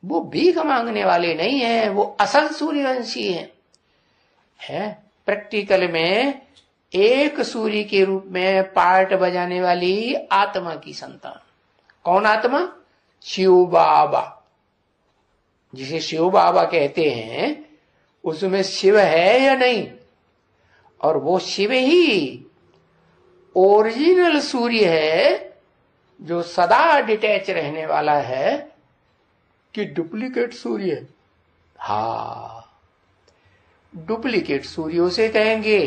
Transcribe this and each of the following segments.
वो भीख मांगने वाले नहीं है, वो असल सूर्यवंशी है। प्रैक्टिकल में एक सूर्य के रूप में पार्ट बजाने वाली आत्मा की संतान। कौन आत्मा? शिव बाबा। जिसे शिव बाबा कहते हैं उसमें शिव है या नहीं? और वो शिव ही ओरिजिनल सूर्य है जो सदा डिटैच रहने वाला है कि डुप्लीकेट सूर्य है? हाँ, डुप्लीकेट सूर्यों से कहेंगे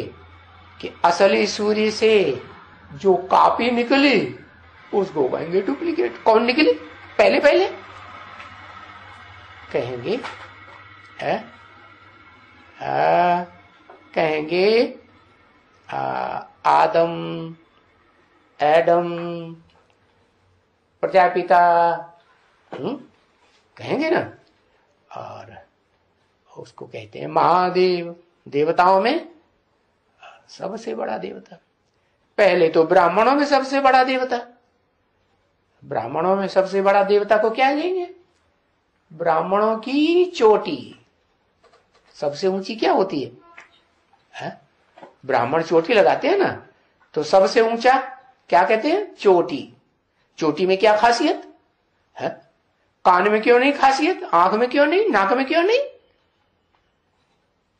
कि असली सूर्य से जो कॉपी निकली उसको कहेंगे डुप्लीकेट। कौन निकली? पहले पहले कहेंगे कहेंगे आदम, एडम, प्रजापिता, कहेंगे ना। और उसको कहते हैं महादेव। देवताओं में सबसे बड़ा देवता। पहले तो ब्राह्मणों में सबसे बड़ा देवता। ब्राह्मणों में सबसे बड़ा देवता को क्या कहेंगे? ब्राह्मणों की चोटी। सबसे ऊंची क्या होती है? ब्राह्मण चोटी लगाते हैं ना, तो सबसे ऊंचा क्या कहते हैं? चोटी। चोटी में क्या खासियत है? कान में क्यों नहीं खासियत? आंख में क्यों नहीं? नाक में क्यों नहीं?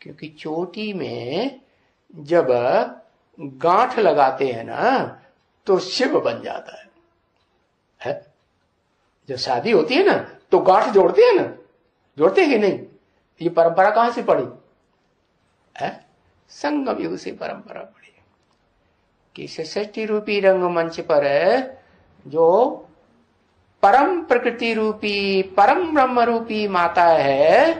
क्योंकि चोटी में जब गांठ लगाते हैं ना तो शिव बन जाता है? जब शादी होती है ना तो गांठ जोड़ते हैं ना, जोड़ते हैं कि नहीं? ये परंपरा कहां से पड़ी है? संगम युग से परंपरा पड़ी कि षष्ठी रूपी रंगमंच पर जो परम प्रकृति रूपी, परम ब्रह्म रूपी माता है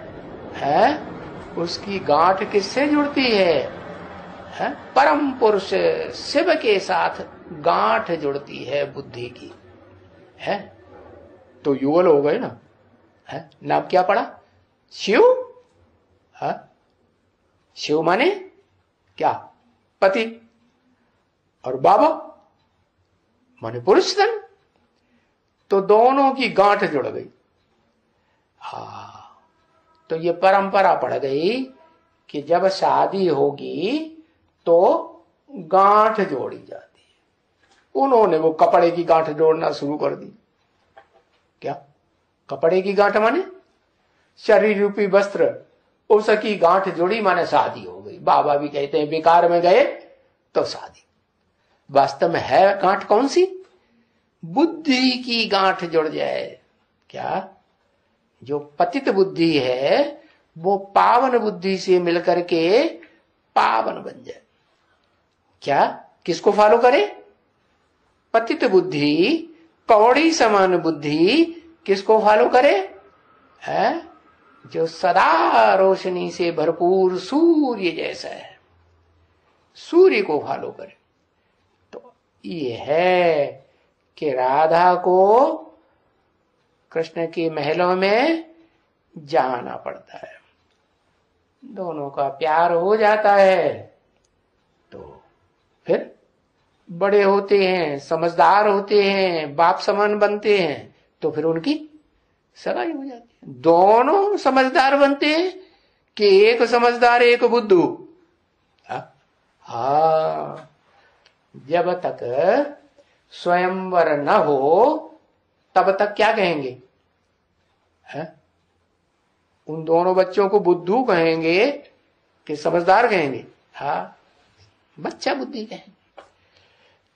उसकी गांठ किससे जुड़ती है? परम पुरुष शिव के साथ गांठ जुड़ती है बुद्धि की है। तो युगल हो गए ना। नाम क्या पड़ा? शिव। शिव माने क्या? पति। और बाबा माने पुरुष धन। तो दोनों की गांठ जुड़ गई। तो ये परंपरा पड़ गई कि जब शादी होगी तो गांठ जोड़ी जाती है। उन्होंने वो कपड़े की गांठ जोड़ना शुरू कर दी। क्या कपड़े की गांठ माने? शरीर रूपी वस्त्र, उसकी गांठ जोड़ी माने शादी हो गई। बाबा भी कहते हैं बेकार में गए तो शादी। वास्तव में है गांठ कौन सी? बुद्धि की गांठ जुड़ जाए। क्या? जो पतित बुद्धि है वो पावन बुद्धि से मिलकर के पावन बन जाए। क्या? किसको फॉलो करे? पतित बुद्धि, कौड़ी समान बुद्धि किसको फॉलो करे? जो सदा रोशनी से भरपूर सूर्य जैसा है, सूर्य को फॉलो करे। तो ये है कि राधा को कृष्ण के महलों में जाना पड़ता है। दोनों का प्यार हो जाता है तो फिर बड़े होते हैं, समझदार होते हैं, बाप समान बनते हैं, तो फिर उनकी सगाई हो जाती है। दोनों समझदार बनते हैं कि एक समझदार एक बुद्धू? हाँ, जब तक स्वयंवर न हो तब तक क्या कहेंगे? उन दोनों बच्चों को बुद्धू कहेंगे कि समझदार कहेंगे? हाँ, बच्चा बुद्धि कहेंगे।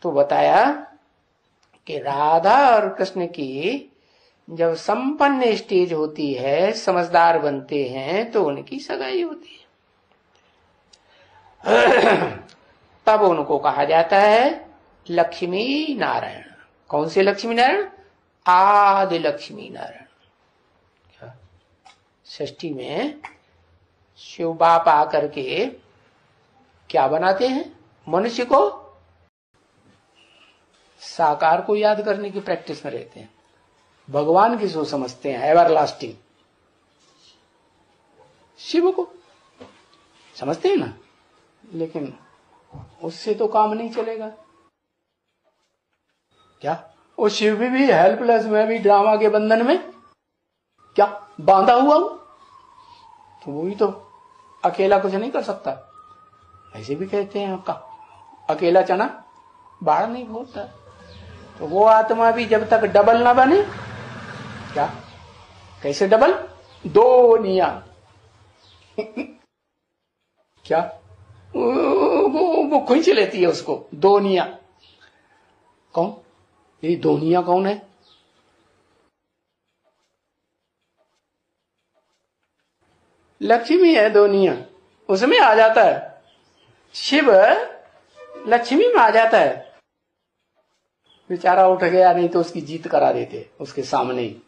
तो बताया कि राधा और कृष्ण की जब संपन्न स्टेज होती है, समझदार बनते हैं, तो उनकी सगाई होती है। तब उनको कहा जाता है लक्ष्मी नारायण। कौन से लक्ष्मी नारायण? आदि लक्ष्मी नारायण। षष्ठी में शिव बाप आकर के क्या बनाते हैं? मनुष्य को साकार को याद करने की प्रैक्टिस में रहते हैं। भगवान किसको समझते हैं? एवरलास्टिंग शिव को समझते हैं ना, लेकिन उससे तो काम नहीं चलेगा। क्या वो शिव भी हेल्पलेस में भी ड्रामा के बंधन में क्या बांधा हुआ हूं? तो वही तो अकेला कुछ नहीं कर सकता। ऐसे भी कहते हैं अकेला चना बाढ़ नहीं बोलता। तो वो आत्मा भी जब तक डबल ना बने, क्या कैसे डबल? दो निया क्या वो खींच लेती है उसको, दो निया। कौन ये दो निया? कौन है? लक्ष्मी है दोनिया, उसमें आ जाता है। शिव लक्ष्मी में आ जाता है। बेचारा उठ गया, नहीं तो उसकी जीत करा देते उसके सामने ही।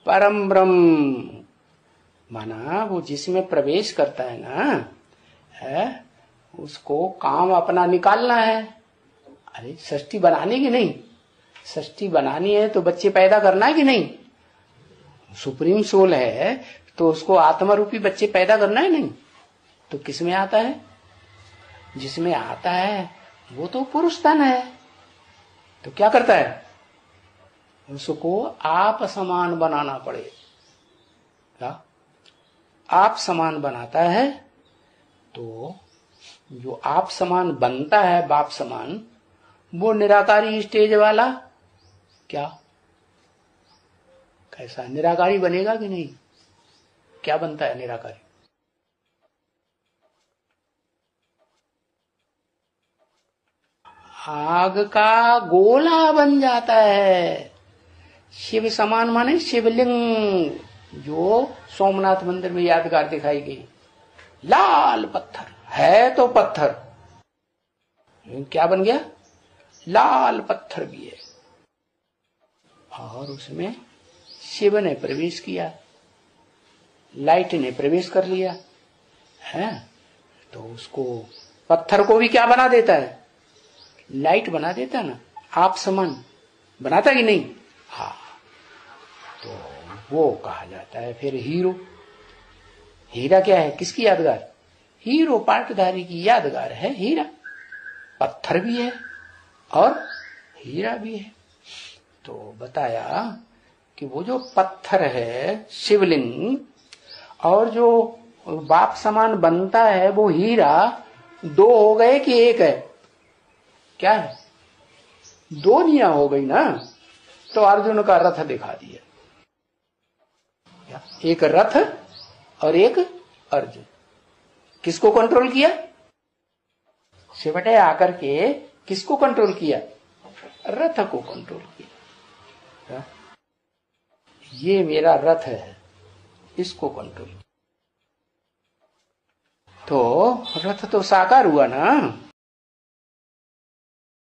परम ब्रह्म माना वो जिसमें प्रवेश करता है ना, है उसको काम अपना निकालना है। अरे सृष्टि बनानी की नहीं? सृष्टि बनानी है तो बच्चे पैदा करना है कि नहीं? सुप्रीम सोल है तो उसको आत्मा रूपी बच्चे पैदा करना है नहीं? तो किसमें आता है? जिसमें आता है वो तो पुरुष तन है। तो क्या करता है? उसको आप समान बनाना पड़ेगा। आप समान बनाता है तो जो आप समान बनता है, बाप समान, वो निराकारी स्टेज वाला क्या कैसा निराकारी बनेगा कि नहीं? क्या बनता है निराकारी? आग का गोला बन जाता है। शिव समान माने शिवलिंग, जो सोमनाथ मंदिर में यादगार दिखाई गई। लाल पत्थर है तो पत्थर, क्या बन गया? लाल पत्थर भी है। और उसमें शिव ने प्रवेश किया, लाइट ने प्रवेश कर लिया है। तो उसको पत्थर को भी क्या बना देता है? लाइट बना देता है ना, आप समान बनाता कि नहीं? हाँ, तो वो कहा जाता है फिर हीरो। हीरा क्या है? किसकी यादगार? हीरो पाटधारी की यादगार है हीरा। पत्थर भी है और हीरा भी है। तो बताया कि वो जो पत्थर है शिवलिंग, और जो बाप समान बनता है वो हीरा, दो हो गए कि एक है? क्या है? दो निया हो गई ना। तो अर्जुन का रथ दिखा दिया, एक रथ और एक अर्जुन। किसको कंट्रोल किया? शिवटे आकर के किसको कंट्रोल किया? रथ को कंट्रोल किया। ये मेरा रथ है, इसको कंट्रोल। तो रथ तो साकार हुआ ना।